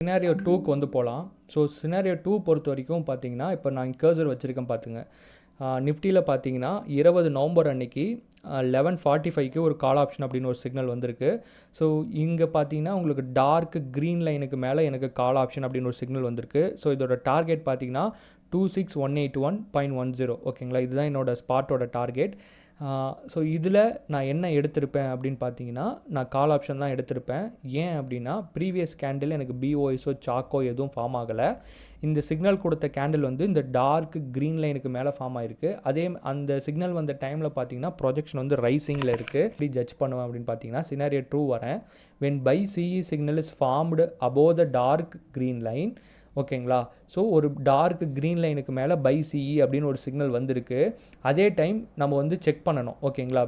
Scenario 2க்கு வந்து போகலாம். ஸோ சினாரியோ 2 பொறுத்த வரைக்கும் பார்த்தீங்கன்னா, இப்போ நான் கர்சர் வச்சுருக்கேன் பார்த்துங்க. நிஃப்டியில் பார்த்தீங்கன்னா 20 நவம்பர் அன்னைக்கு 11:45க்கு ஒரு கால் ஆப்ஷன் அப்படின்னு ஒரு சிக்னல் வந்திருக்கு. ஸோ இங்கே பார்த்தீங்கன்னா உங்களுக்கு டார்க் க்ரீன் லைனுக்கு மேலே எனக்கு கால் ஆப்ஷன் அப்படின்னு ஒரு சிக்னல் வந்திருக்கு. ஸோ இதோட டார்கெட் பார்த்தீங்கன்னா 26181.10 ஓகேங்களா. இதுதான் என்னோட ஸ்பாட்டோட டார்கெட். ஸோ இதில் நான் என்ன எடுத்திருப்பேன் அப்படின்னு பார்த்தீங்கன்னா, நான் கால் ஆப்ஷன் தான் எடுத்திருப்பேன். ஏன் அப்படின்னா ப்ரீவியஸ் கேண்டில் எனக்கு பிஓஎஸோ சாக்கோ எதுவும் ஃபார்ம் ஆகலை. இந்த சிக்னல் கொடுத்த கேண்டில் வந்து இந்த டார்க் க்ரீன் லைனுக்கு மேலே ஃபார்ம் ஆகிருக்கு. அந்த சிக்னல் வந்த டைமில் பார்த்தீங்கன்னா ப்ரொஜெக்ஷன் வந்து ரைசிங்கில் இருக்குது. எப்படி ஜட்ஜ் பண்ணுவேன் அப்படின்னு பார்த்தீங்கன்னா, சினாரியோ 2 வரேன். When buy CE signal is formed above the dark green line ஓகேங்களா. ஸோ ஒரு டார்க் க்ரீன் லைனுக்கு மேலே பை சிஇ அப்படின்னு ஒரு சிக்னல் வந்திருக்கு. அதே டைம் நம்ம வந்து செக் பண்ணணும் ஓகேங்களா.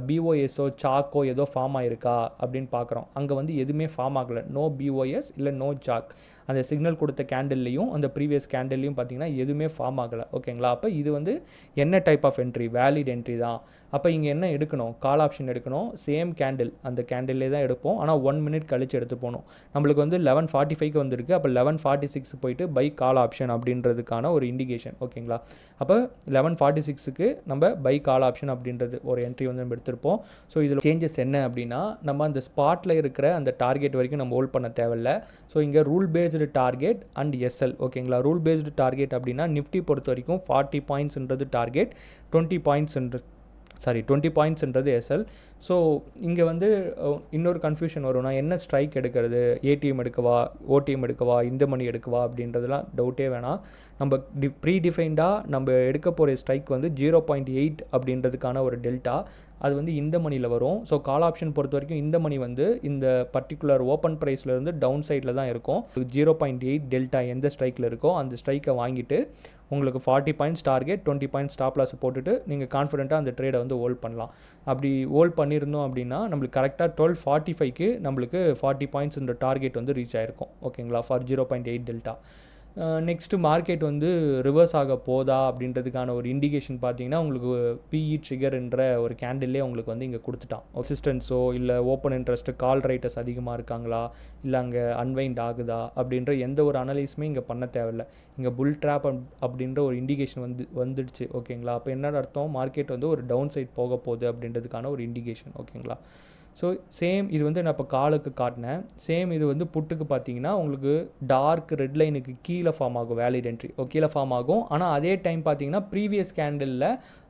பிஓஎஸோ சாக்கோ ஏதோ ஃபார்ம் ஆகிருக்கா அப்படின்னு பார்க்குறோம். அங்கே வந்து எதுவுமே ஃபார்ம் ஆகலை. நோ பிஓஎஸ் இல்லை நோ சாக். அந்த சிக்னல் கொடுத்த கேண்டில்லையும் அந்த ப்ரீவியஸ் கேண்டில்லையும் பார்த்தீங்கன்னா எதுவுமே ஃபார்ம் ஆகலை ஓகேங்களா. அப்போ இது வந்து என்ன type of entry? Valid entry தான். அப்போ இங்கே என்ன எடுக்கணும்? கால் ஆப்ஷன் எடுக்கணும். சேம் கேண்டில் அந்த கேண்டில்லே தான் எடுப்போம். ஆனால் 1 மினிட் கழிச்சு எடுத்து போகணும். நம்மளுக்கு வந்து 11:45க்கு வந்திருக்கு. அப்போ 11:46 போயிட்டு பை கால் ஆப்ஷன் அப்படின்றதுக்கான ஒரு இண்டிகேஷன் ஓகேங்களா. அப்போ 11:46க்கு நம்ம பை கால் ஆப்ஷன் அப்படின்றது ஒரு என்ட்ரி வந்து நம்ம எடுத்திருப்போம். ஸோ இதில் சேஞ்சஸ் என்ன அப்படின்னா, நம்ம அந்த ஸ்பாட்டில் இருக்கிற அந்த டார்கெட் வரைக்கும் நம்ம ஹோல்ட் பண்ண தேவையில்லை. ஸோ இங்கே rule based target and SL ஓகேங்களா. ரூல் பேஸ்டு டார்கெட் அப்படின்னா நிஃப்டி பொறுத்த வரைக்கும் 40 பாயிண்ட்ஸ்ன்றது டார்கெட், 20 பாயிண்ட்ஸ்ன்றது எஸ்எல். ஸோ இங்கே வந்து இன்னொரு கன்ஃபியூஷன் வரும். நான் என்ன ஸ்ட்ரைக் எடுக்கிறது? ஏடிஎம் எடுக்கவா, ஓடிஎம் எடுக்கவா, இந்த மணி எடுக்கவா அப்படின்றதுலாம் டவுட்டே வேணாம். நம்ம ப்ரீ டிஃபைன்டாக நம்ம எடுக்க போகிற ஸ்ட்ரைக் வந்து 0.8 அப்படின்றதுக்கான ஒரு டெல்டா. அது வந்து இந்த மணியில் வரும். ஸோ கால் ஆப்ஷன் பொறுத்த வரைக்கும் இந்த மணி வந்து இந்த பர்டிகுலர் ஓப்பன் ப்ரைஸ்லேருந்து டவுன் சைடில் தான் இருக்கும். 0.8 டெல்டா எந்த ஸ்ட்ரைக்கில் இருக்கோ அந்த ஸ்ட்ரைக்கை வாங்கிட்டு உங்களுக்கு 40 points target, 20 points stop loss போட்டுட்டு நீங்கள் கான்ஃபிடென்ட்டாக அந்த ட்ரேடை வந்து ஹோல்ட் பண்ணலாம். அப்படி ஹோல்ட் பண்ணியிருந்தோம் அப்படின்னா நம்மளுக்கு கரெக்டாக 12:45க்கு நம்மளுக்கு 40 பாயிண்ட்ஸ்ன்ற டார்கெட் வந்து ரீச் ஆகிருக்கும் ஓகேங்களா ஃபார் 0.8 டெல்டா. நெக்ஸ்ட்டு மார்க்கெட் வந்து ரிவர்ஸ் ஆக போதா அப்படின்றதுக்கான ஒரு இண்டிகேஷன் பார்த்தீங்கன்னா உங்களுக்கு பிஇ ட்ரிகர்ன்ற ஒரு கேண்டில்லே உங்களுக்கு வந்து இங்கே கொடுத்துட்டான். அசிஸ்டன்ஸோ இல்லை ஓப்பன் இன்ட்ரெஸ்ட்டு கால் ரைட்டர்ஸ் அதிகமாக இருக்காங்களா, இல்லை அங்கே அன்வைண்ட் ஆகுதா அப்படின்ற எந்த ஒரு அனலைஸுமே இங்கே பண்ண தேவையில்லை. இங்கே புல் ட்ராப் அப்படின்ற ஒரு இண்டிகேஷன் வந்துடுச்சு ஓகேங்களா. அப்போ என்ன அர்த்தம்? மார்க்கெட் வந்து ஒரு டவுன் சைட் போக போகுது அப்படின்றதுக்கான ஒரு இண்டிகேஷன் ஓகேங்களா. ஸோ சேம் இது வந்து நான் இப்போ காலுக்கு காட்டினேன். சேம் இது வந்து புட்டுக்கு பார்த்தீங்கன்னா உங்களுக்கு டார்க் ரெட் லைனுக்கு கீழே ஃபார்ம் ஆகும் வேலிட் என்ட்ரி கீழே ஃபார்ம் ஆகும். ஆனால் அதே டைம் பார்த்தீங்கன்னா ப்ரீவியஸ் கேண்டிலில்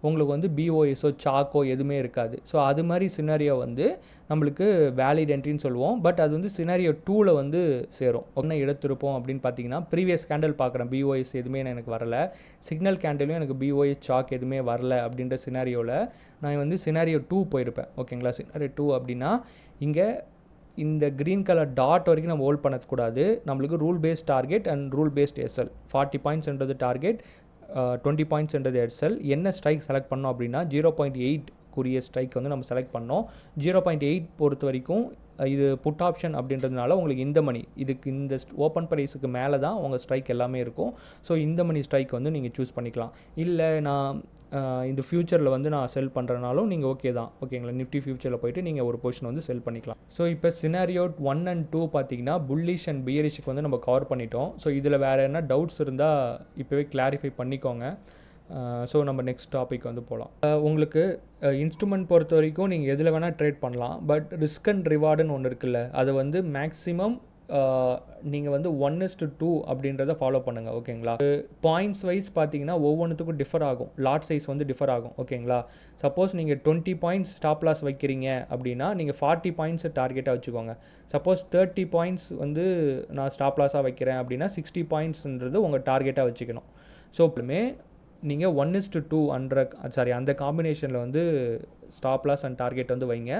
உங்களுக்கு வந்து பிஓஎஸோ சாக்கோ எதுவுமே இருக்காது. ஸோ அது மாதிரி சினாரியோ வந்து நம்மளுக்கு வேலிட் என்ட்ரின்னு சொல்லுவோம். பட் அது வந்து சினாரியோ 2ல் வந்து சேரும். என்ன எடுத்திருப்போம் அப்படின்னு பார்த்தீங்கன்னா, ப்ரீவியஸ் கேண்டில் பார்க்குறேன் பிஓஎஸ் எதுவுமே எனக்கு வரலை, சிக்னல் கேண்டிலும் எனக்கு பிஓஎஸ் சாக் எதுவுமே வரல அப்படின்ற சினாரியோவில் நான் வந்து சினாரியோ 2 போயிருப்பேன் ஓகேங்களா. சினாரியோ 2 அப்படின்னா இங்கே இந்த க்ரீன் கலர் டாட் வரைக்கும் நம்ம ஹோல்ட் பண்ணக்கூடாது. நம்மளுக்கு rule based target and rule based SL. 40 பாயிண்ட்ஸ்ன்றது டார்கெட், 20 பாயிண்ட்ஸ்ன்றது எஸ்எல். என்ன ஸ்ட்ரைக் செலக்ட் பண்ணோம் அப்படின்னா 0.8 குறிய ஸ்ட்ரைக் வந்து நம்ம செலக்ட் பண்ணோம். 0.8 பொறுத்த வரைக்கும் இது புட் ஆப்ஷன் அப்படின்றதுனால உங்களுக்கு இந்த மணி இதுக்கு இந்த ஓப்பன் ப்ரைஸுக்கு மேலே தான் உங்கள் ஸ்ட்ரைக் எல்லாமே இருக்கும். ஸோ இந்த மணி ஸ்ட்ரைக் வந்து நீங்கள் சூஸ் பண்ணிக்கலாம். இல்லை நான் இந்த ஃப்யூச்சரில் வந்து நான் செல் பண்ணுறனாலும் நீங்கள் ஓகே தான் ஓகேங்களா. நிஃப்டி ஃப்யூச்சரில் போய்ட்டு நீங்கள் ஒரு பொசிஷன் வந்து செல் பண்ணிக்கலாம். ஸோ இப்போ சினாரியோ 1 and 2 பார்த்தீங்கன்னா புல்லிஷ் அண்ட் பியரிஷுக்கு வந்து நம்ம கவர் பண்ணிட்டோம். ஸோ இதில் வேறு என்ன டவுட்ஸ் இருந்தால் இப்போவே கிளாரிஃபை பண்ணிக்கோங்க. ஸோ நம்ம நெக்ஸ்ட் டாபிக் வந்து போகலாம். உங்களுக்கு இன்ஸ்ட்ருமெண்ட் பொறுத்த வரைக்கும் நீங்கள் எதில் வேணால் ட்ரேட் பண்ணலாம். பட் ரிஸ்க் அண்ட் ரிவார்டுன்னு ஒன்று இருக்குல்ல, அதை வந்து மேக்ஸிமம் நீங்கள் வந்து 1:2 அப்படின்றத ஃபாலோ பண்ணுங்கள் ஓகேங்களா. பாயிண்ட்ஸ் வைஸ் பார்த்தீங்கன்னா ஒவ்வொன்றுத்துக்கும் டிஃபர் ஆகும். லாட் சைஸ் வந்து டிஃபர் ஆகும் ஓகேங்களா. சப்போஸ் நீங்கள் 20 பாயிண்ட்ஸ் ஸ்டாப் லாஸ் வைக்கிறீங்க அப்படின்னா நீங்கள் 40 பாயிண்ட்ஸை டார்கெட்டாக வச்சுக்கோங்க. சப்போஸ் 30 பாயிண்ட்ஸ் வந்து நான் ஸ்டாப் லாஸாக வைக்கிறேன் அப்படின்னா 60 பாயிண்ட்ஸ்ன்றது உங்கள் டார்கெட்டாக வச்சுக்கணும். ஸோ எப்பவுமே நீங்கள் 1:2 அந்த காம்பினேஷனில் வந்து ஸ்டாப் லாஸ் அண்ட் டார்கெட் வந்து வைங்க.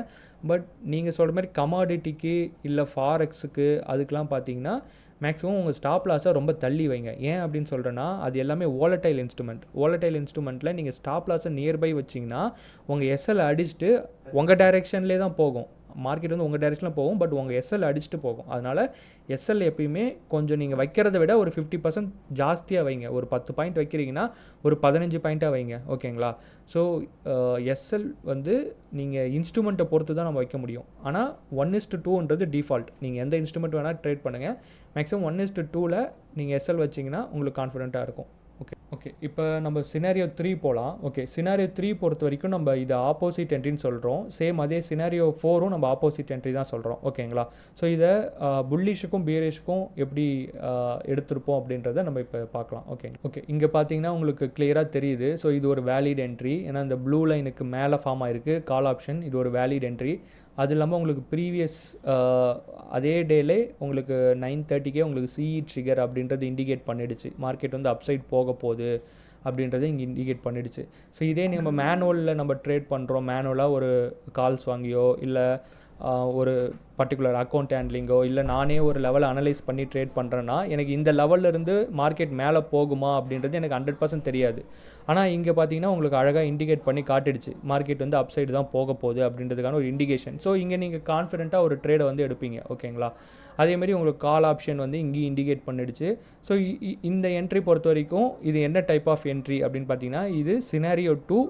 பட் நீங்கள் சொல்கிற மாதிரி கமாடிட்டிக்கு இல்லை ஃபாரெக்ஸுக்கு அதுக்கெலாம் பார்த்தீங்கன்னா மேக்ஸிமம் உங்கள் ஸ்டாப் லாஸை ரொம்ப தள்ளி வைங்க. ஏன் அப்படின்னு சொல்கிறேன்னா அது எல்லாமே வோலடைல் இன்ஸ்ட்ருமெண்ட்டில் நீங்கள் ஸ்டாப் லாஸை நியர்பை வச்சிங்கன்னா உங்கள் எஸ்எல் அடிச்சுட்டு உங்கள் டைரெக்ஷன்லேயே தான் போகும். மார்க்கெட் வந்து உங்கள் டைரெக்ஷனில் போகும், பட் உங்கள் எஸ்எல் அடிச்சுட்டு போகும். அதனால் எஸ்எல் எப்பயுமே கொஞ்சம் நீங்கள் வைக்கிறத விட ஒரு 50% ஜாஸ்தியாக வைங்க. ஒரு 10 பாயிண்ட் வைக்கிறீங்கன்னா ஒரு 15 பாயிண்ட்டாக வைங்க. ஓகேங்களா? ஸோ எஸ்எல் வந்து நீங்கள் இன்ஸ்ட்ருமெண்ட்டை பொறுத்து தான் நம்ம வைக்க முடியும். ஆனால் 1:2ன்றது டிஃபால்ட். நீங்கள் எந்த இன்ஸ்ட்ருமெண்ட் வேணால் ட்ரேட் பண்ணுங்கள். மேக்ஸிமம் 1:2ல் நீங்கள் எஸ்எல் வச்சிங்கன்னா உங்களுக்கு கான்ஃபிடென்ட்டாக இருக்கும். ஓகே இப்போ நம்ம சினாரியோ 3 போகலாம். ஓகே, சினாரியோ 3 பொறுத்த வரைக்கும் நம்ம இதை ஆப்போசிட் என்ட்ரின்னு சொல்கிறோம். சேம் அதே சினாரியோ 4ம் நம்ம ஆப்போசிட் என்ட்ரி தான் சொல்கிறோம். ஓகேங்களா? ஸோ இதை புல்லிஷுக்கும் பியரிஷுக்கும் எப்படி எடுத்திருப்போம் அப்படின்றத நம்ம இப்போ பார்க்கலாம். ஓகே இங்கே பார்த்தீங்கன்னா உங்களுக்கு கிளியராக தெரியுது. ஸோ இது ஒரு வேலிட் என்ட்ரி. ஏன்னா இந்த ப்ளூ லைனுக்கு மேலே ஃபார்ம் ஆகிருக்கு கால் ஆப்ஷன். இது ஒரு வேலிட் என்ட்ரி. அது இல்லாமல் உங்களுக்கு ப்ரீவியஸ் அதே டேலே உங்களுக்கு 9:30க்கே உங்களுக்கு சிஇ ட்ரிகர் அப்படின்றது இண்டிகேட் பண்ணிடுச்சு. மார்க்கெட் வந்து அப்சைட் போக போகுது அப்படின்றத இங்கே இண்டிகேட் பண்ணிடுச்சு. ஸோ இதே நம்ம மேனுவலில் நம்ம ட்ரேட் பண்ணுறோம், மேனுவலாக ஒரு கால்ஸ் வாங்கியோ இல்லை ஒரு பர்டிகுலர் அக்கௌண்ட் ஹேண்ட்லிங்கோ இல்லை நானே ஒரு லெவலை அனலைஸ் பண்ணி ட்ரேட் பண்ணுறேன்னா எனக்கு இந்த லெவல்லேருந்து மார்க்கெட் மேலே போகுமா அப்படின்றது எனக்கு 100% தெரியாது. ஆனால் இங்கே பார்த்தீங்கன்னா உங்களுக்கு அழகாக இண்டிகேட் பண்ணி காட்டிடுச்சு மார்க்கெட் வந்து அப்சைடு தான் போக போகுது அப்படின்றதுக்கான ஒரு இண்டிகேஷன். ஸோ இங்கே நீங்கள் கான்ஃபிடென்ட்டாக ஒரு ட்ரேடை வந்து எடுப்பீங்க. ஓகேங்களா? அதேமாதிரி உங்களுக்கு கால் ஆப்ஷன் வந்து இங்கேயும் இண்டிகேட் பண்ணிடுச்சு. ஸோ இந்த என்ட்ரி பொறுத்த வரைக்கும் இது என்ன டைப் ஆஃப் என்ட்ரி அப்படின்னு பார்த்தீங்கன்னா இது சினாரியோ 2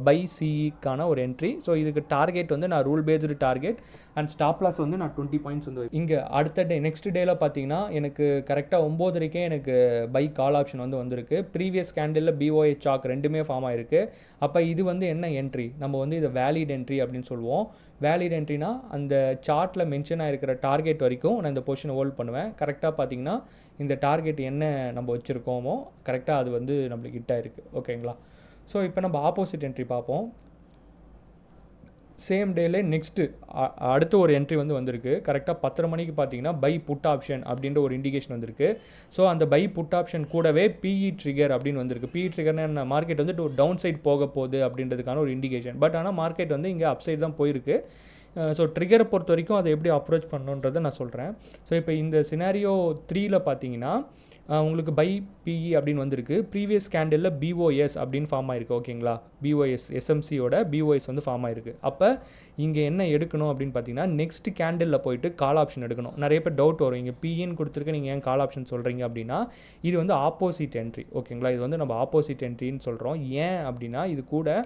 பை சிஇக்கான ஒரு என்ட்ரி. ஸோ இதுக்கு டார்கெட் வந்து நான் rule based target and stop loss வந்து நான் 20 பாயிண்ட்ஸ் வந்து இங்கே அடுத்த டே நெக்ஸ்ட் டேயில் பார்த்தீங்கன்னா எனக்கு கரெக்டாக 9:30க்கே எனக்கு பை கால் ஆப்ஷன் வந்து வந்திருக்கு. ப்ரீவியஸ் கேண்டிலில் பிஓஏ சாக் ரெண்டுமே ஃபார்ம் ஆகிருக்கு. அப்போ இது வந்து என்ன என்ட்ரி? நம்ம வந்து இதை வேலிட் என்ட்ரி அப்படின்னு சொல்லுவோம். வேலிட் என்ட்ரினா அந்த சார்ட்டில் மென்ஷன் ஆகிருக்கிற டார்கெட் வரைக்கும் நான் இந்த பொசிஷனை ஹோல்ட் பண்ணுவேன். கரெக்டாக பார்த்தீங்கன்னா இந்த டார்கெட் என்ன நம்ம வச்சுருக்கோமோ கரெக்டாக அது வந்து நம்மளுக்கு ஹிட் ஆகிருக்கு. ஓகேங்களா? ஸோ இப்போ நம்ம ஆப்போசிட் என்ட்ரி பார்ப்போம். சேம் டேலே நெக்ஸ்ட்டு அடுத்த ஒரு என்ட்ரி வந்து வந்திருக்கு. கரெக்டாக 10:30 மணிக்கு பார்த்தீங்கன்னா பை புட் ஆப்ஷன் அப்படின்ற ஒரு இண்டிகேஷன் வந்திருக்கு. ஸோ அந்த பை புட் ஆப்ஷன் கூடவே பிஇ ட்ரிகர் அப்படின்னு வந்திருக்கு. பிஇ ட்ரிகர்னா என்ன? மார்க்கெட் வந்து டவுன் சைட் போக போகுது அப்படின்றதுக்கான ஒரு இண்டிகேஷன். பட் ஆனால் மார்க்கெட் வந்து இங்கே அப் சைட் தான் போயிருக்கு. ஸோ ட்ரிகரை பொறுத்த வரைக்கும் அதை எப்படி அப்ரோச் பண்ணணுன்றதை நான் சொல்கிறேன். ஸோ இப்போ இந்த சினாரியோ 3ல் பார்த்தீங்கன்னா உங்களுக்கு பை பிஇ அப்படின்னு வந்திருக்கு. ப்ரீவியஸ் கேண்டிலில் பிஓஎஸ் அப்படின்னு ஃபார்ம் ஆயிருக்கு. ஓகேங்களா? பிஓஎஸ் எஸ்எம்சியோட பிஓஎஸ் வந்து ஃபார்ம் ஆயிருக்கு. அப்போ இங்கே என்ன எடுக்கணும் அப்படின்னு பார்த்தீங்கன்னா நெக்ஸ்ட் கேண்டிலில் போயிட்டு கால் ஆப்ஷன் எடுக்கணும். நிறைய பேர் டவுட் வரும், இங்கே பிஇன்னு கொடுத்துருக்கு நீங்கள் ஏன் கால் ஆப்ஷன் சொல்கிறீங்க அப்படின்னா இது வந்து ஆப்போசிட் என்ட்ரி. ஓகேங்களா? இது வந்து நம்ம ஆப்போசிட் என்ட்ரின்னு சொல்கிறோம். ஏன் அப்படின்னா இது கூட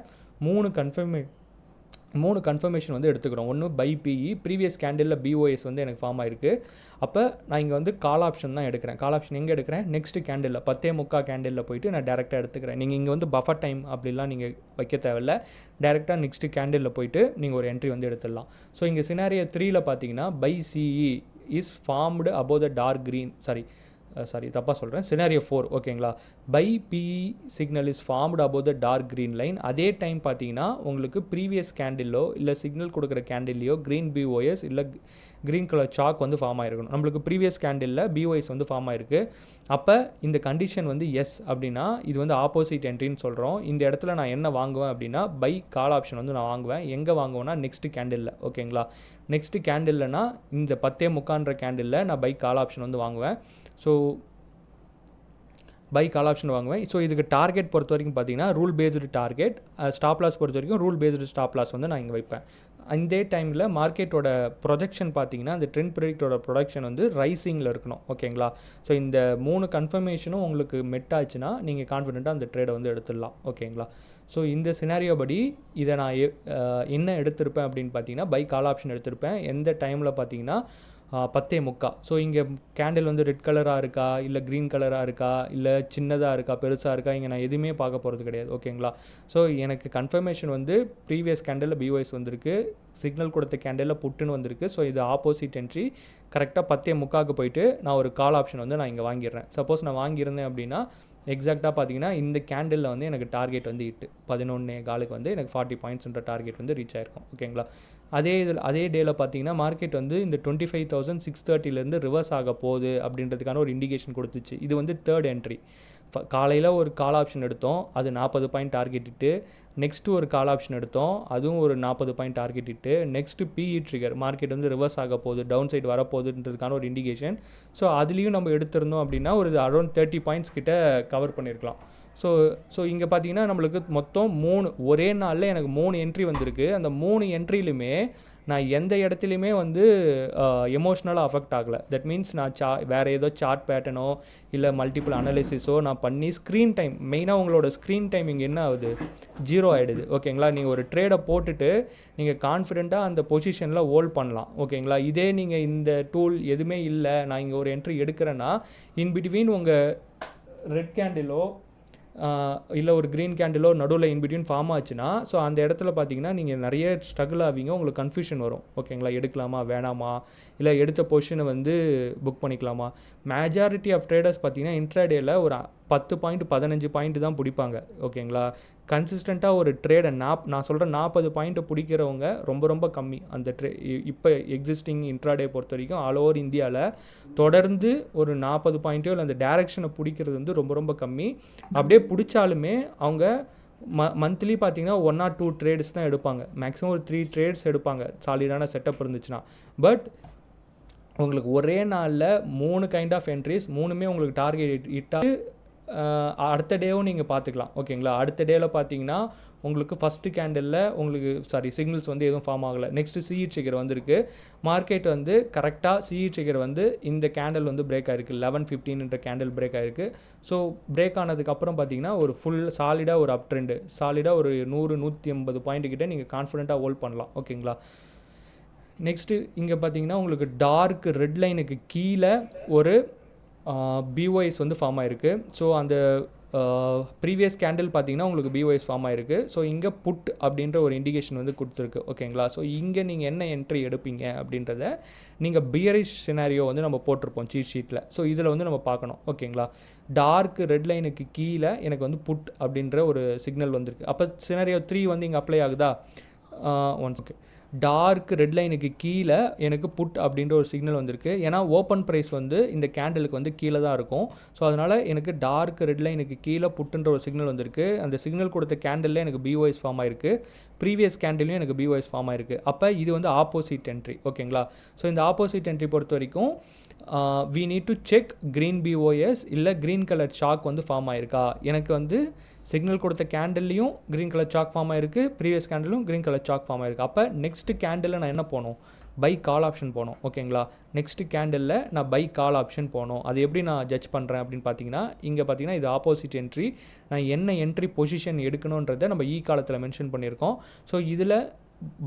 3 கன்ஃபர்மேஷன் வந்து எடுத்துக்கிறோம். ஒன்று பை பிஇ, ப்ரீவியஸ் கேண்டிலில் பிஓஎஸ் வந்து எனக்கு ஃபார்ம் ஆயிருக்கு. அப்போ நான் இங்கே வந்து கால் ஆப்ஷன் தான் எடுக்கிறேன். கால் ஆப்ஷன் எங்கே எடுக்கிறேன்? நெக்ஸ்ட் கேண்டிலில் 10:45 கேண்டிலில் போயிட்டு நான் டேரெக்டாக எடுத்துக்கிறேன். நீங்கள் இங்கே வந்து பஃபர் டைம் அப்படிலாம் நீங்கள் வைக்க தேவையில்ல. டேரெக்டாக நெக்ஸ்ட் கேண்டிலில் போயிட்டு நீங்கள் ஒரு என்ட்ரி வந்து எடுத்துடலாம். ஸோ இங்கே சினாரியோ 3ல் பார்த்தீங்கன்னா buy CE is formed above the dark green தப்பாக சொல்கிறேன். சினாரியோ 4 ஓகேங்களா? Buy PE signal is formed above the dark green line. அதே டைம் பார்த்தீங்கன்னா உங்களுக்கு ப்ரீவியஸ் கேண்டிலோ இல்லை சிக்னல் கொடுக்குற கேண்டில்லையோ க்ரீன் பிஓஎஸ் இல்லை க்ரீன் கலர் சாக் வந்து ஃபார்ம் ஆகிருக்கணும். நம்மளுக்கு ப்ரீவியஸ் கேண்டிலில் பிஓஎஸ் வந்து ஃபார்ம் ஆகிருக்கு. அப்போ இந்த கண்டிஷன் வந்து எஸ் அப்படின்னா இது வந்து ஆப்போசிட் என்ட்ரின்னு சொல்கிறோம். இந்த இடத்துல நான் என்ன வாங்குவேன் அப்படின்னா பை கால் ஆப்ஷன் வந்து நான் வாங்குவேன். எங்கே வாங்குவேன்னா நெக்ஸ்ட் கேண்டிலில். ஓகேங்களா? நெக்ஸ்ட் கேண்டில்னா இந்த 10:45 கேண்டிலில் நான் பை கால் ஆப்ஷன் வந்து வாங்குவேன். ஸோ பை கால் ஆப்ஷன் வாங்குவேன். ஸோ இதுக்கு டார்கெட் பொறுத்த வரைக்கும் பார்த்தீங்கன்னா rule based target, stop loss பொறுத்த வரைக்கும் ரூல் பேஸ்டு ஸ்டாப் லாஸ் வந்து நான் இங்கே வைப்பேன். இந்த டைமில் மார்க்கெட்டோட ப்ரொஜெக்ஷன் பார்த்தீங்கன்னா இந்த ட்ரெண்ட் ப்ரெடிக்டோட ப்ரொடக்ஷன் வந்து ரைசிங்கில் இருக்கணும். ஓகேங்களா? ஸோ இந்த 3 கன்ஃபர்மேஷனும் உங்களுக்கு மெட் ஆச்சுன்னா நீங்கள் கான்ஃபிடென்ட்டாக அந்த ட்ரேடை வந்து எடுத்துடலாம். ஓகேங்களா? ஸோ இந்த சினாரியோ படி இதை நான் என்ன எடுத்திருப்பேன் அப்படின்னு பார்த்தீங்கன்னா பை கால் ஆப்ஷன் எடுத்திருப்பேன். எந்த டைமில் பார்த்தீங்கன்னா 10:45. ஸோ இங்கே கேண்டில் வந்து ரெட் கலராக இருக்கா இல்லை க்ரீன் கலராக இருக்கா இல்லை சின்னதாக இருக்கா பெருசாக இருக்கா இங்கே நான் எதுவுமே பார்க்க போகிறது கிடையாது. ஓகேங்களா? ஸோ எனக்கு கன்ஃபர்மேஷன் வந்து ப்ரீவியஸ் கேண்டிலில் பிஓஎஸ் வந்திருக்கு, சிக்னல் கொடுத்த கேண்டிலில் புட்டுன்னு வந்திருக்கு. ஸோ இது ஆப்போசிட் என்ட்ரி. கரெக்டாக 10:45 போயிட்டு நான் ஒரு கால் ஆப்ஷன் வந்து நான் இங்கே வாங்கிடுறேன். சப்போஸ் நான் வாங்கியிருந்தேன் அப்படின்னா எக்ஸாக்டாக பார்த்தீங்கன்னா இந்த கேண்டிலில் வந்து எனக்கு டார்கெட் வந்து 11:15 வந்து எனக்கு 40 பாயிண்ட்ஸ்ன்ற டார்கெட் வந்து ரீச் ஆயிருக்கும். ஓகேங்களா? அதே டேயில் பார்த்தீங்கன்னா மார்க்கெட் வந்து இந்த 25,630 ரிவர்ஸ் ஆக போகுது அப்படின்றதுக்கான ஒரு இண்டிகேஷன் கொடுத்துச்சு. இது வந்து தேர்ட் என்ட்ரி. காலையில் ஒரு கால் ஆப்ஷன் எடுத்தோம், அது 40 பாயிண்ட் டார்கெட் இட்டு. நெக்ஸ்ட்டு ஒரு கால் ஆப்ஷன் எடுத்தோம், அதுவும் ஒரு 40 பாயிண்ட் டார்கெட் இட்டு. நெக்ஸ்ட்டு பிஇ ட்ரிகர், மார்க்கெட் வந்து ரிவர்ஸ் ஆக போகுது, டவுன் சைடு வரப்போகுதுன்றதுக்கான ஒரு இண்டிகேஷன். ஸோ அதுலேயும் நம்ம எடுத்திருந்தோம் அப்படின்னா ஒரு அரௌண்ட் 30 பாயிண்ட்ஸ் கிட்ட கவர் பண்ணியிருக்கலாம். ஸோ இங்கே பார்த்தீங்கன்னா நம்மளுக்கு மொத்தம் 3 ஒரே நாளில் எனக்கு 3 என்ட்ரி வந்திருக்கு. அந்த 3 என்ட்ரிலுமே நான் எந்த இடத்துலையுமே வந்து எமோஷ்னலாக அஃபெக்ட் ஆகலை. தட் மீன்ஸ் நான் வேறு ஏதோ சார்ட் பேட்டர்னோ இல்லை மல்டிபிள் அனலிசிஸோ நான் பண்ணி ஸ்க்ரீன் டைம், மெயினாக உங்களோட ஸ்க்ரீன் டைமிங் என்ன ஆகுது, 0 ஆகிடுது. ஓகேங்களா, நீங்கள் ஒரு ட்ரேடை போட்டுட்டு நீங்கள் கான்ஃபிடெண்ட்டாக அந்த பொசிஷனில் ஹோல்ட் பண்ணலாம். ஓகேங்களா, இதே நீங்கள் இந்த டூல் எதுவுமே இல்லை, நான் இங்கே ஒரு என்ட்ரி எடுக்கிறேன்னா இன்பிட்வீன் உங்கள் ரெட் கேண்டிலோ இல்லை ஒரு க்ரீன் கேண்டிலோ நடுவில் இன்பிட்வீன் ஃபார்ம் ஆச்சுன்னா, ஸோ அந்த இடத்துல பார்த்தீங்கன்னா நீங்கள் நிறைய ஸ்ட்ரகிள் ஆவீங்க, உங்களுக்கு கன்ஃபியூஷன் வரும். ஓகேங்களா, எடுக்கலாமா வேணாமா, இல்லை எடுத்த பொசிஷனை வந்து புக் பண்ணிக்கலாமா. மேஜாரிட்டி ஆஃப் ட்ரேடர்ஸ் பார்த்தீங்கன்னா இன்ட்ராடேயில் ஒரு 10 பாயிண்ட் 15 பாயிண்ட் தான் பிடிப்பாங்க. ஓகேங்களா, கன்சிஸ்டண்ட்டாக ஒரு ட்ரேடை நான் சொல்கிறேன் 40 பாயிண்ட்டை பிடிக்கிறவங்க ரொம்ப ரொம்ப கம்மி. அந்த இப்போ எக்ஸிஸ்டிங் இன்ட்ராடே பொறுத்த வரைக்கும் ஆல் ஓவர் இந்தியாவில் தொடர்ந்து ஒரு 40 பாயிண்ட்டோ இல்லை அந்த டேரெக்ஷனை பிடிக்கிறது வந்து ரொம்ப ரொம்ப கம்மி. அப்படியே பிடிச்சாலுமே அவங்க மந்த்லி பார்த்தீங்கன்னா 1 or 2 ட்ரேட்ஸ் தான் எடுப்பாங்க. மேக்ஸிமம் ஒரு 3 ட்ரேட்ஸ் எடுப்பாங்க சாலிடான செட்டப் இருந்துச்சுன்னா. பட் உங்களுக்கு ஒரே நாளில் 3 கைண்ட் ஆஃப் என்ட்ரிஸ், 3மே உங்களுக்கு டார்கெட் இட்டால் அடுத்த டேவும் நீங்கள் பார்த்துக்கலாம். ஓகேங்களா, அடுத்த டேவில் பார்த்தீங்கன்னா உங்களுக்கு ஃபஸ்ட்டு கேண்டலில் உங்களுக்கு சிக்னல்ஸ் வந்து எதுவும் ஃபார்ம் ஆகலை. நெக்ஸ்ட்டு சிஇ ட்ரிகர் வந்திருக்கு. மார்க்கெட் வந்து கரெக்டாக சிஇ ட்ரிகர் வந்து இந்த கேண்டல் வந்து பிரேக் ஆகிருக்கு, 11:15 கேண்டல் பிரேக் ஆகிருக்கு. ஸோ பிரேக் ஆனதுக்கப்புறம் பார்த்தீங்கன்னா ஒரு ஃபுல் சாலிடாக ஒரு அப் ட்ரெண்டு, சாலிடாக ஒரு 100-150 பாயிண்ட் கிட்டே நீங்கள் கான்ஃபிடெண்ட்டாக ஹோல்ட் பண்ணலாம். ஓகேங்களா, நெக்ஸ்ட்டு இங்கே பார்த்தீங்கன்னா உங்களுக்கு டார்க் ரெட் லைனுக்கு கீழே ஒரு பிஒய்ஸ் வந்து ஃபார்ம் ஆகிருக்கு. ஸோ அந்த ப்ரீவியஸ் கேண்டில் பார்த்தீங்கன்னா உங்களுக்கு பிஒய்ஸ் ஃபார்ம் ஆகிருக்கு. ஸோ இங்கே புட் அப்படின்ற ஒரு இண்டிகேஷன் வந்து கொடுத்துருக்கு. ஓகேங்களா, ஸோ இங்கே நீங்கள் என்ன என்ட்ரி எடுப்பீங்க அப்படின்றத நீங்கள் பியரிஷ் சினாரியோ வந்து நம்ம போட்டிருப்போம் சீட் ஷீட்டில். ஸோ இதில் வந்து நம்ம பார்க்கணும். ஓகேங்களா, டார்க் ரெட் லைனுக்கு கீழே எனக்கு வந்து புட் அப்படின்ற ஒரு சிக்னல் வந்திருக்கு. அப்போ சினாரியோ 3 வந்து இங்கே அப்ளை ஆகுதா? ஒன்ஸ் ஓகே, டார்க் ரெட் லைனுக்கு கீழே எனக்கு புட் அப்படின்ற ஒரு சிக்னல் வந்திருக்கு. ஏன்னா ஓப்பன் ப்ரைஸ் வந்து இந்த கேண்டலுக்கு வந்து கீழே தான் இருக்கும். ஸோ அதனால் எனக்கு டார்க் ரெட் லைனுக்கு கீழே புட்டுன்ற ஒரு சிக்னல் வந்திருக்கு. அந்த சிக்னல் கொடுத்த கேண்டலில் எனக்கு பிஒய்ஸ் ஃபார்ம் ஆயிருக்கு, ப்ரீவியஸ் கேண்டல்லையும் எனக்கு பிஒய்ஸ் ஃபார்ம் ஆயிருக்கு. அப்போ இது வந்து ஆப்போசிட் என்ட்ரி. ஓகேங்களா, ஸோ இந்த ஆப்போசிட் என்ட்ரி பொறுத்த வரைக்கும் we need to check green BOS இல்லை க்ரீன் கலர் சாக் வந்து ஃபார்ம் ஆயிருக்கா. எனக்கு வந்து சிக்னல் கொடுத்த கேண்டல்லையும் க்ரீன் கலர் சாக் ஃபார்ம் ஆயிருக்கு, ப்ரீவியஸ் கேண்டலும் க்ரீன் கலர் சாக் ஃபார்ம் ஆயிருக்கு. அப்போ நெக்ஸ்ட் கேண்டலில் நான் என்ன போகணும், பை கால் ஆப்ஷன் போகணும். ஓகேங்களா, நெக்ஸ்ட் கேண்டலில் நான் பை கால் ஆப்ஷன் போகணும். அது எப்படி நான் ஜட்ஜ் பண்ணுறேன் அப்படின்னு பார்த்தீங்கன்னா, இங்கே பார்த்தீங்கன்னா இது ஆப்போசிட் என்ட்ரி, நான் என்ன என்ட்ரி பொசிஷன் எடுக்கணுன்றதை நம்ம காலத்தில் மென்ஷன் பண்ணியிருக்கோம். ஸோ இதில்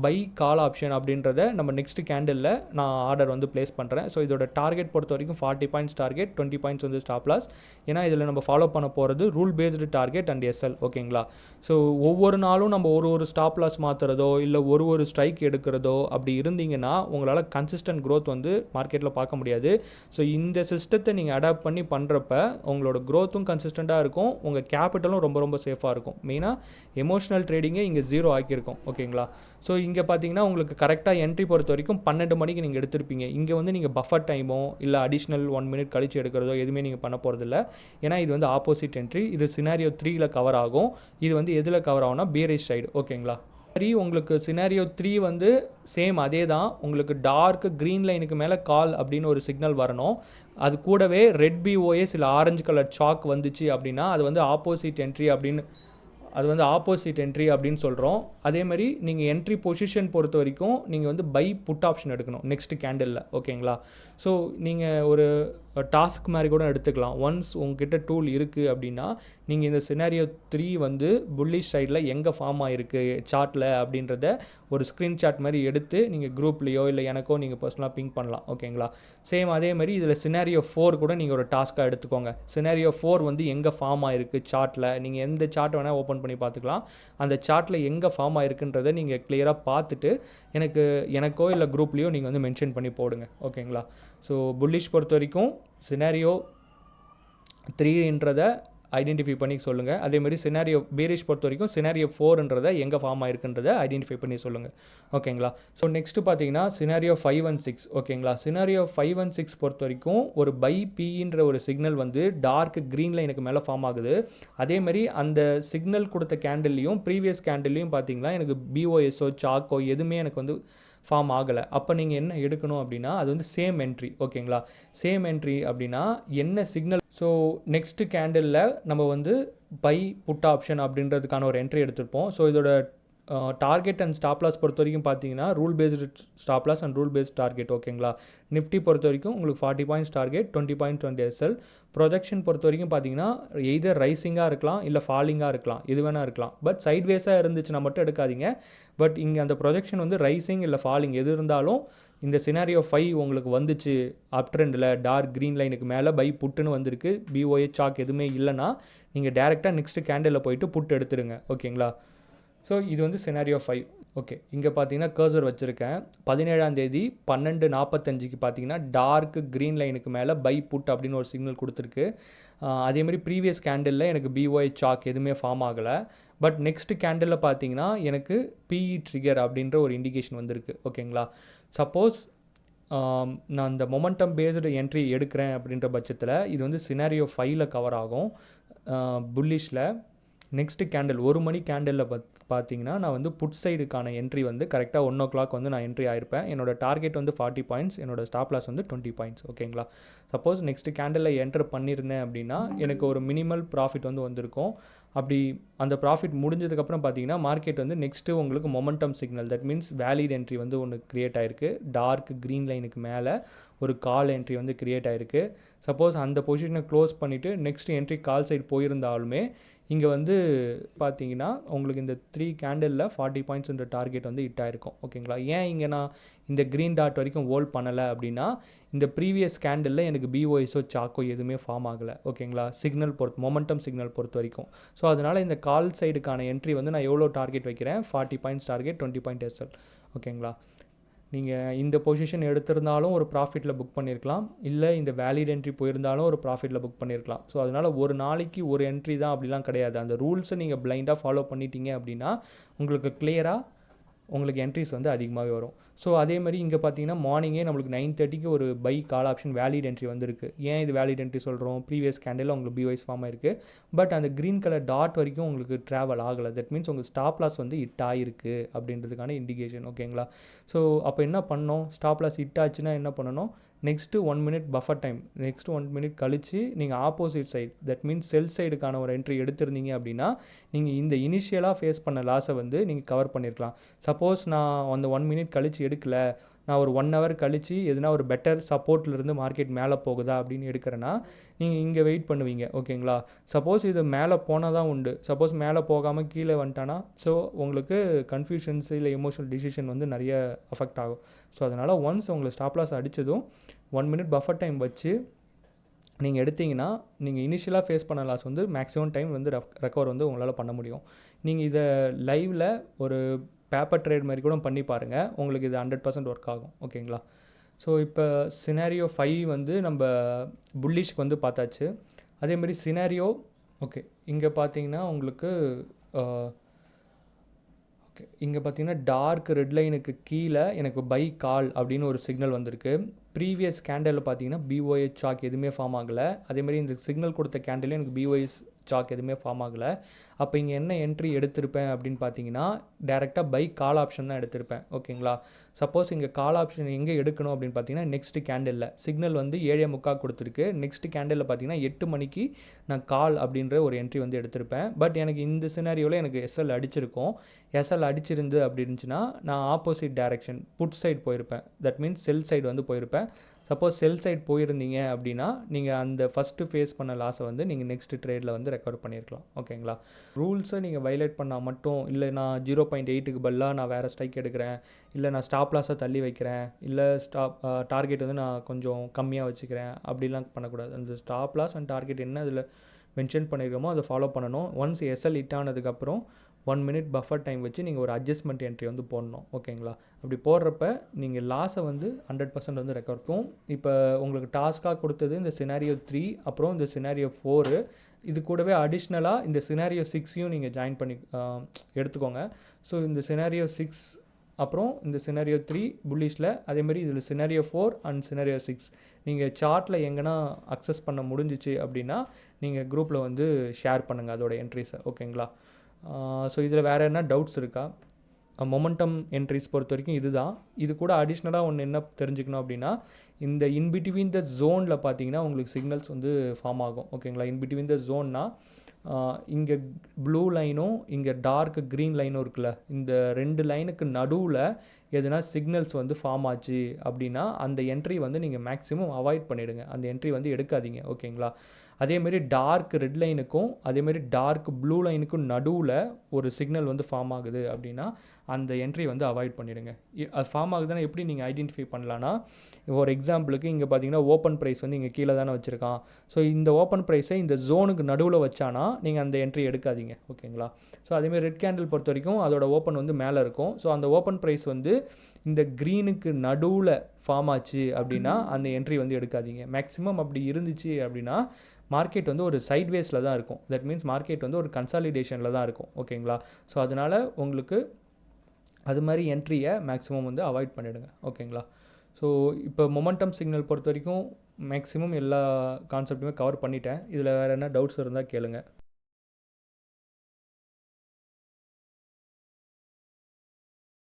பை கால் ஆப்ஷன் அப்படின்றத நம்ம நெக்ஸ்ட் கேண்டலில் நான் ஆர்டர் வந்து ப்ளேஸ் பண்ணுறேன். ஸோ இதோட டார்கெட் பொறுத்த வரைக்கும் 40 பாயிண்ட்ஸ் டார்கெட், 20 பாயிண்ட்ஸ் வந்து ஸ்டாப் லாஸ். ஏன்னா இதில் நம்ம ஃபாலோ பண்ண போகிறது rule based target and SL. ஓகேங்களா, ஸோ ஒவ்வொரு நாளும் நம்ம ஒரு ஸ்டாப் லாஸ் மாற்றுறதோ இல்லை ஒரு ஸ்ட்ரைக் எடுக்கிறதோ அப்படி இருந்தீங்கன்னா உங்களால் கன்சிஸ்டன்ட் க்ரோத் வந்து மார்க்கெட்டில் பார்க்க முடியாது. ஸோ இந்த சிஸ்டத்தை நீங்கள் அடாப்ட் பண்ணி பண்ணுறப்ப உங்களோட க்ரோத்தும் கன்சிஸ்டண்ட்டாக இருக்கும், உங்கள் கேபிட்டலும் ரொம்ப ரொம்ப சேஃபாக இருக்கும். மெயினாக எமோஷனல் ட்ரேடிங்கை இங்கே 0 ஆக்கியிருக்கோம். ஓகேங்களா, ஸோ இங்கே பார்த்தீங்கன்னா உங்களுக்கு கரெக்டாக என்ட்ரி பொறுத்த வரைக்கும் 12 மணிக்கு நீங்கள் எடுத்திருப்பீங்க. இங்கே வந்து நீங்கள் பஃபர் டைமோ இல்லை அடிஷ்னல் 1 மினிட் கழிச்சு எடுக்கிறதோ எதுவுமே நீங்கள் பண்ண போகிறதில்ல. ஏன்னா இது வந்து ஆப்போசிட் என்ட்ரி, இது சினாரியோ 3ல் கவர் ஆகும். இது வந்து எதில் கவர் ஆகும்னா பியரிஷ் சைடு. ஓகேங்களா, சரி, உங்களுக்கு சினாரியோ 3 வந்து சேம் அதே தான். உங்களுக்கு டார்க் க்ரீன் லைனுக்கு மேலே கால் அப்படின்னு ஒரு சிக்னல் வரணும். அது கூடவே ரெட் பிஓஎஸ் இல்லை ஆரஞ்சு கலர் சாக் வந்துச்சு அப்படின்னா அது வந்து ஆப்போசிட் என்ட்ரி அப்படின்னு சொல்கிறோம். அதே மாதிரி நீங்கள் என்ட்ரி பொசிஷன் பொறுத்த வரைக்கும் நீங்கள் வந்து பை புட் ஆப்ஷன் எடுக்கணும் நெக்ஸ்ட் கேண்டலில். ஓகேங்களா, ஸோ நீங்கள் ஒரு டாஸ்க் மாதிரி கூட எடுத்துக்கலாம். ஒன்ஸ் உங்ககிட்ட டூல் இருக்குது அப்படின்னா நீங்கள் இந்த சினாரியோ 3 வந்து புல்லிஷ் சைடில் எங்கே ஃபார்ம் ஆகிருக்கு சார்ட்டில் அப்படின்றத ஒரு ஸ்க்ரீன்ஷாட் மாதிரி எடுத்து நீங்கள் குரூப்லேயோ இல்லை எனக்கோ நீங்கள் பர்சனலாக பிங்க் பண்ணலாம். ஓகேங்களா, சேம் அதே மாதிரி இதில் சினாரியோ 4 கூட நீங்கள் ஒரு டாஸ்க்காக எடுத்துக்கோங்க. சினாரியோ 4 வந்து எங்கே ஃபார்ம் ஆகிருக்கு சார்ட்டில், நீங்கள் எந்த சார்ட் வேணால் ஓப்பன் பண்ணி பார்த்துக்கலாம். அந்த சார்ட்டில் எங்கே ஃபார்ம் ஆகிருக்குன்றதை நீங்கள் கிளியராக பார்த்துட்டு எனக்கோ இல்லை குரூப்லேயோ நீங்கள் வந்து மென்ஷன் பண்ணி போடுங்க. ஓகேங்களா, ஸோ புல்லிஷ் பொறுத்த வரைக்கும் சினாரியோ 3ன்றதை ஐடென்டிஃபை பண்ணி சொல்லுங்கள். அதேமாதிரி சினாரியோ பேரிஷ் பொறுத்த வரைக்கும் சினாரியோ 4ன்றதை எங்கே ஃபார்ம் ஆயிருக்குன்றதை ஐடென்டிஃபை பண்ணி சொல்லுங்கள். ஓகேங்களா, ஸோ நெக்ஸ்ட்டு பார்த்தீங்கன்னா சினாரியோ 5 and 6. ஓகேங்களா, சினாரியோ 5 and 6 பொறுத்த வரைக்கும் ஒரு பை பின்ற ஒரு சிக்னல் வந்து டார்க் க்ரீனில் எனக்கு மேலே ஃபார்ம் ஆகுது. அதேமாதிரி அந்த சிக்னல் கொடுத்த கேண்டல்லையும் ப்ரீவியஸ் கேண்டல்லையும் பார்த்தீங்கன்னா எனக்கு பிஓஎஸ்ஓ சாக்கோ எதுவுமே எனக்கு வந்து ஃபார்ம் ஆகலை. அப்போ நீங்கள் என்ன எடுக்கணும் அப்படின்னா அது வந்து சேம் என்ட்ரி. ஓகேங்களா, சேம் என்ட்ரி அப்படின்னா என்ன சிக்னல். ஸோ நெக்ஸ்ட்டு கேண்டலில் நம்ம வந்து பை புட் ஆப்ஷன் அப்படின்றதுக்கான ஒரு என்ட்ரி எடுத்திருப்போம். ஸோ இதோட டார்கெட் அண்ட் ஸ்டாப் லாஸ் பொறுத்த வரைக்கும் பார்த்தீங்கன்னா rule based stop loss and rule based target. ஓகேங்களா. நிஃப்டி பொறுத்த வரைக்கும் உங்களுக்கு 40 பாயிண்ட்ஸ் டார்கெட், 20.20 எஸ்எல். ப்ரொஜெக்ஷன் பொறுத்த வரைக்கும் பார்த்தீங்கன்னா எய்தர் ரைசிங்காக இருக்கலாம் இல்லை ஃபாலிங்காக இருக்கலாம், எது வேணால் இருக்கலாம். பட் சைட்வேஸாக இருந்துச்சுன்னா மட்டும் எடுக்காதீங்க. பட் இங்கே அந்த ப்ரொஜெக்ஷன் வந்து ரைசிங் இல்லை ஃபாலிங் எது இருந்தாலும் இந்த சினாரியோ 5 உங்களுக்கு வந்துச்சு அப் ட்ரெண்டில் டார்க் க்ரீன் லைனுக்கு மேலே பை புட்டுன்னு வந்திருக்கு, பிஓஏ சாக் எதுவுமே இல்லைன்னா நீங்கள் டேரெக்டாக நெக்ஸ்ட்டு கேண்டிலில் போயிட்டு புட் எடுத்துருங்க. ஓகேங்களா. ஸோ இது வந்து சினாரியோ 5. ஓகே, இங்கே பார்த்தீங்கன்னா கர்சர் வச்சுருக்கேன். 17ஆம் தேதி 12:45 பார்த்தீங்கன்னா டார்க் க்ரீன் லைனுக்கு மேலே பை புட் அப்படின்னு ஒரு சிக்னல் கொடுத்துருக்கு. அதேமாதிரி ப்ரீவியஸ் கேண்டிலில் எனக்கு பிஓஐ சாக் எதுவுமே ஃபார்ம் ஆகலை. பட் நெக்ஸ்ட் கேண்டிலில் பார்த்தீங்கன்னா எனக்கு பிஇ ட்ரிகர் அப்படின்ற ஒரு இண்டிகேஷன் வந்திருக்கு. ஓகேங்களா. சப்போஸ் நான் இந்த மொமெண்டம் பேஸ்டு என்ட்ரி எடுக்கிறேன் அப்படின்ற பட்சத்தில் இது வந்து சினாரியோ 5ல் கவர் ஆகும். புல்லிஷில் நெக்ஸ்ட்டு கேண்டில் 1 மணி கேண்டிலில் பார்த்தீங்கன்னா நான் வந்து புட் சைடுக்கான என்ட்ரி வந்து கரெக்டாக 1 o'clock வந்து நான் என்ட்ரி ஆயிருப்பேன். என்னோடய டார்கெட் வந்து 40 பாயிண்ட்ஸ், என்னோடய ஸ்டாப் லாஸ் வந்து 20 பாயிண்ட்ஸ். ஓகேங்களா. சப்போஸ் நெக்ஸ்ட்டு கேண்டிலில் என்ட்ரு பண்ணியிருந்தேன் அப்படின்னா எனக்கு ஒரு மினிமல் ப்ராஃபிட் வந்து வந்திருக்கும். அப்படி அந்த ப்ராஃபிட் முடிஞ்சதுக்கப்புறம் பார்த்தீங்கன்னா மார்க்கெட் வந்து நெக்ஸ்ட்டு உங்களுக்கு momentum signal, that means valid entry வந்து ஒன்று க்ரியேட் ஆயிருக்கு. டார்க் க்ரீன் லைனுக்கு மேலே ஒரு கால் என்ட்ரி வந்து க்ரியேட் ஆயிருக்கு. சப்போஸ் அந்த பொசிஷனை க்ளோஸ் பண்ணிவிட்டு நெக்ஸ்ட் என்ட்ரி கால் சைடு போயிருந்தாலுமே இங்கே வந்து பார்த்தீங்கன்னா உங்களுக்கு இந்த 3 கேண்டிலில் 40 பாயிண்ட்ஸ்ன்ற டார்கெட் வந்து ஹிட் ஆயிருக்கும். ஓகேங்களா. ஏன் இங்கே நான் இந்த க்ரீன் டாட் வரைக்கும் ஹோல்ட் பண்ணலை அப்படின்னா இந்த ப்ரீவியஸ் கேண்டிலில் எனக்கு பிஓஎஸோ சாக்கோ எதுவுமே ஃபார்ம் ஆகலை. ஓகேங்களா. சிக்னல் மொமெண்டம் சிக்னல் பொறுத்த வரைக்கும். ஸோ அதனால் இந்த கால் சைடுக்கான என்ட்ரி வந்து நான் எவ்வளோ டார்கெட் வைக்கிறேன், 40 பாயிண்ட்ஸ் டார்கெட், 20 பாயிண்ட் எஸ்எல். ஓகேங்களா. நீங்கள் இந்த பொசிஷன் எடுத்திருந்தாலும் ஒரு ப்ராஃபிட்டில் புக் பண்ணியிருக்கலாம், இல்லை இந்த வேலிட் என்ட்ரி போயிருந்தாலும் ஒரு ப்ராஃபிட்டில் புக் பண்ணியிருக்கலாம். ஸோ அதனால் ஒரு நாளைக்கு ஒரு என்ட்ரி தான் அப்படிலாம் கிடையாது. அந்த ரூல்ஸை நீங்கள் பிளைண்டாக ஃபாலோ பண்ணிட்டீங்க அப்படின்னா உங்களுக்கு கிளியராக உங்களுக்கு என்ட்ரிஸ் வந்து அதிகமாகவே வரும். ஸோ அதே மாதிரி இங்கே பார்த்தீங்கன்னா மார்னிங்கே நம்மளுக்கு 9:30க்கு ஒரு by call option valid entry வந்திருக்கு. ஏன் இது வேலிட் என்ட்ரி சொல்கிறோம், ப்ரீவியஸ் கேண்டில் உங்களுக்கு பிவைஸ் ஃபார்ம் ஆயிருக்கு. பட் அந்த க்ரீன் கலர் டாட் வரைக்கும் உங்களுக்கு ட்ராவல் ஆகலை. தட் மீன்ஸ் உங்களுக்கு ஸ்டாப் லாஸ் வந்து ஹிட் ஆகிருக்கு அப்படின்றதுக்கான இண்டிகேஷன். ஓகேங்களா. ஸோ அப்போ என்ன பண்ணோம், ஸ்டாப் லாஸ் ஹிட் ஆச்சுன்னா என்ன பண்ணணும், next 1 minute buffer time, next 1 minute கழித்து நீங்கள் ஆப்போசிட் சைடு, தட் மீன்ஸ் செல் சைடுக்கான ஒரு என்ட்ரி எடுத்திருந்தீங்க அப்படின்னா நீங்கள் இந்த இனிஷியலாக ஃபேஸ் பண்ண லாஸை வந்து நீங்கள் கவர் பண்ணியிருக்கலாம். சப்போஸ் நான் அந்த 1 minute கழித்து எடுக்கலை, நான் ஒரு 1 hour கழித்து எதுனா ஒரு பெட்டர் சப்போர்ட்லேருந்து மார்க்கெட் மேலே போகுதா அப்படின்னு எடுக்கிறேன்னா நீங்கள் இங்கே வெயிட் பண்ணுவீங்க. ஓகேங்களா. சப்போஸ் இது மேலே போனால் தான் உண்டு, சப்போஸ் மேலே போகாமல் கீழே வந்துட்டானா ஸோ உங்களுக்கு கன்ஃபியூஷன்ஸ் இல்லை எமோஷனல் டிசிஷன் வந்து நிறைய அஃபெக்ட் ஆகும். ஸோ அதனால் ஒன்ஸ் உங்களுக்கு ஸ்டாப் லாஸ் அடித்ததும் 1 minute பஃபர் டைம் வச்சு நீங்கள் எடுத்தீங்கன்னா நீங்கள் இனிஷியலாக ஃபேஸ் பண்ண லாஸ் வந்து மேக்ஸிமம் டைம் வந்து ரெக்கவர் வந்து உங்களால் பண்ண முடியும். நீங்கள் இதை லைவில் ஒரு பேப்பர் ட்ரேட் மாதிரி கூட பண்ணி பாருங்கள், உங்களுக்கு இது 100% ஒர்க் ஆகும். ஓகேங்களா. ஸோ இப்போ சினாரியோ 5 வந்து நம்ம புல்லிஷ்க்கு வந்து பார்த்தாச்சு. அதேமாதிரி சினாரியோ ஓகே இங்கே பார்த்தீங்கன்னா உங்களுக்கு ஓகே இங்கே பார்த்தீங்கன்னா டார்க் ரெட் லைனுக்கு கீழே எனக்கு பை கால் அப்படின்னு ஒரு சிக்னல் வந்திருக்கு. ப்ரீவியஸ் கேண்டிலில் பார்த்தீங்கன்னா பிஓஏ சாக் எதுவுமே ஃபார்ம் ஆகலை. அதேமாதிரி இந்த சிக்னல் கொடுத்த கேண்டிலே எனக்கு பிஓஎஸ் சாக் எதுவுமே ஃபார்ம் ஆகலை. அப்போ இங்கே என்ன என்ட்ரி எடுத்திருப்பேன் அப்படின்னு பார்த்தீங்கன்னா டேரெக்டாக பை கால் ஆப்ஷன் தான் எடுத்திருப்பேன். ஓகேங்களா. சப்போஸ் இங்கே கால் ஆப்ஷன் எங்கே எடுக்கணும் அப்படின்னு பார்த்தீங்கன்னா நெக்ஸ்ட் கேண்டிலில் சிக்னல் வந்து 7:45 கொடுத்துருக்கு. நெக்ஸ்ட் கேண்டிலில் பார்த்தீங்கன்னா 8 மணிக்கு நான் கால் அப்படின்ற ஒரு என்ட்ரி வந்து எடுத்திருப்பேன். பட் எனக்கு இந்த சினாரியோவில் எனக்கு எஸ்எல் அடிச்சிருக்கும். எஸ்எல் அடிச்சிருந்து அப்படி இருந்துச்சுன்னா நான் ஆப்போசிட் டைரக்ஷன் புட் சைடு போயிருப்பேன், தட் மீன்ஸ் செல் சைடு வந்து போயிருப்பேன். சப்போஸ் செல் சைட் போயிருந்தீங்க அப்படின்னா நீங்கள் அந்த ஃபஸ்ட்டு ஃபேஸ் பண்ண லாஸை வந்து நீங்கள் நெக்ஸ்ட் ட்ரேடில் வந்து ரெக்கவர் பண்ணியிருக்கலாம். ஓகேங்களா. ரூல்ஸை நீங்கள் வைலேட் பண்ணால் மட்டும், இல்லை நான் 0.8க்கு பதிலாக நான் வேறு ஸ்ட்ரைக் எடுக்கிறேன், இல்லை நான் ஸ்டாப் லாஸை தள்ளி வைக்கிறேன், இல்லை டார்கெட் வந்து நான் கொஞ்சம் கம்மியாக வச்சுக்கிறேன் அப்படிலாம் பண்ணக்கூடாது. அந்த ஸ்டாப் லாஸ் அண்ட் டார்கெட் என்ன அதில் மென்ஷன் பண்ணியிருக்கோமோ அதை ஃபாலோ பண்ணணும். ஒன்ஸ் எஸ்எல் ஹிட் ஆனதுக்கப்புறம் 1 minute பஃபர் டைம் வச்சு நீங்கள் ஒரு அட்ஜஸ்ட்மெண்ட் என்ட்ரி வந்து போடணும். ஓகேங்களா. அப்படி போடுறப்ப நீங்கள் லாஸை வந்து 100% வந்து ரெக்கவர் இருக்கும். இப்போ உங்களுக்கு டாஸ்க்காக கொடுத்தது இந்த சினாரியோ 3, அப்புறம் இந்த சினாரியோ 4, இது கூடவே அடிஷ்னலாக இந்த சினாரியோ 6ஐயும் நீங்கள் ஜாயின் பண்ணி எடுத்துக்கோங்க. ஸோ இந்த சினாரியோ 6 அப்புறம் இந்த சினாரியோ 3 புல்லிஷில், அதேமாதிரி இதில் சினாரியோ 4 அண்ட் சினாரியோ 6 நீங்கள் சார்ட்டில் எங்கன்னா அக்சஸ் பண்ண முடிஞ்சிச்சு அப்படின்னா நீங்கள் குரூப்பில் வந்து ஷேர் பண்ணுங்கள் அதோட என்ட்ரிஸை. ஓகேங்களா. ஸோ இதில் வேறு என்ன டவுட்ஸ் இருக்கா? மொமெண்டம் என்ட்ரிஸ் பொறுத்த வரைக்கும் இதுதான். இது கூட அடிஷ்னலாக ஒன்று என்ன தெரிஞ்சுக்கணும் அப்படின்னா இந்த இன்பிட்வீன் த ஜோனில் பார்த்தீங்கன்னா உங்களுக்கு சிக்னல்ஸ் வந்து ஃபார்ம் ஆகும். ஓகேங்களா, இன்பிட்வீன் த ஜோன்னா இங்கே ப்ளூ லைனும் இங்கே டார்க் க்ரீன் லைனும் இருக்குல்ல, இந்த 2 லைனுக்கு நடுவில் எதுனா சிக்னல்ஸ் வந்து ஃபார்ம் ஆச்சு அப்படின்னா அந்த என்ட்ரி வந்து நீங்கள் மேக்ஸிமம் அவாய்ட் பண்ணிவிடுங்க, அந்த என்ட்ரி வந்து எடுக்காதீங்க. ஓகேங்களா, அதேமாரி டார்க் ரெட் லைனுக்கும் அதேமாரி டார்க் ப்ளூ லைனுக்கும் நடுவில் ஒரு சிக்னல் வந்து ஃபார்ம் ஆகுது அப்படின்னா அந்த என்ட்ரி வந்து அவாய்ட் பண்ணிவிடுங்க. அது ஃபார்ம் ஆகுதுன்னா எப்படி நீங்கள் ஐடென்டிஃபை பண்ணலான்னா, ஒரு எக்ஸாம்பிளுக்கு இங்கே பார்த்தீங்கன்னா ஓப்பன் ப்ரைஸ் வந்து இங்கே கீழே தானே வச்சுருக்கான். ஸோ இந்த ஓப்பன் ப்ரைஸை இந்த ஜோனுக்கு நடுவில் வச்சானா நீங்கள் அந்த என்ட்ரி எடுக்காதீங்க. ஓகேங்களா, ஸோ அதேமாதிரி ரெட் கேண்டில் பொறுத்த வரைக்கும் அதோட ஓப்பன் வந்து மேலே இருக்கும். ஸோ அந்த ஓப்பன் ப்ரைஸ் வந்து இந்த க்ரீனுக்கு நடுவில் ஃபார்ம் ஆச்சு அப்படின்னா அந்த என்ட்ரி வந்து எடுக்காதீங்க. மேக்ஸிமம் அப்படி இருந்துச்சு அப்படின்னா மார்க்கெட் வந்து ஒரு சைட்வேஸில் தான் இருக்கும். தட் மீன்ஸ் மார்க்கெட் வந்து ஒரு கன்சாலிடேஷனில் தான் இருக்கும். ஓகேங்களா, ஸோ அதனால் உங்களுக்கு அது மாதிரி என்ட்ரியை மேக்ஸிமம் வந்து அவாய்ட் பண்ணிவிடுங்க. ஓகேங்களா, ஸோ இப்போ மொமெண்டம் சிக்னல் பொறுத்த வரைக்கும் மேக்ஸிமம் எல்லா கான்செப்ட்டுமே கவர் பண்ணிட்டேன். இதில் வேறு என்ன டவுட்ஸ் இருந்தால் கேளுங்கள்.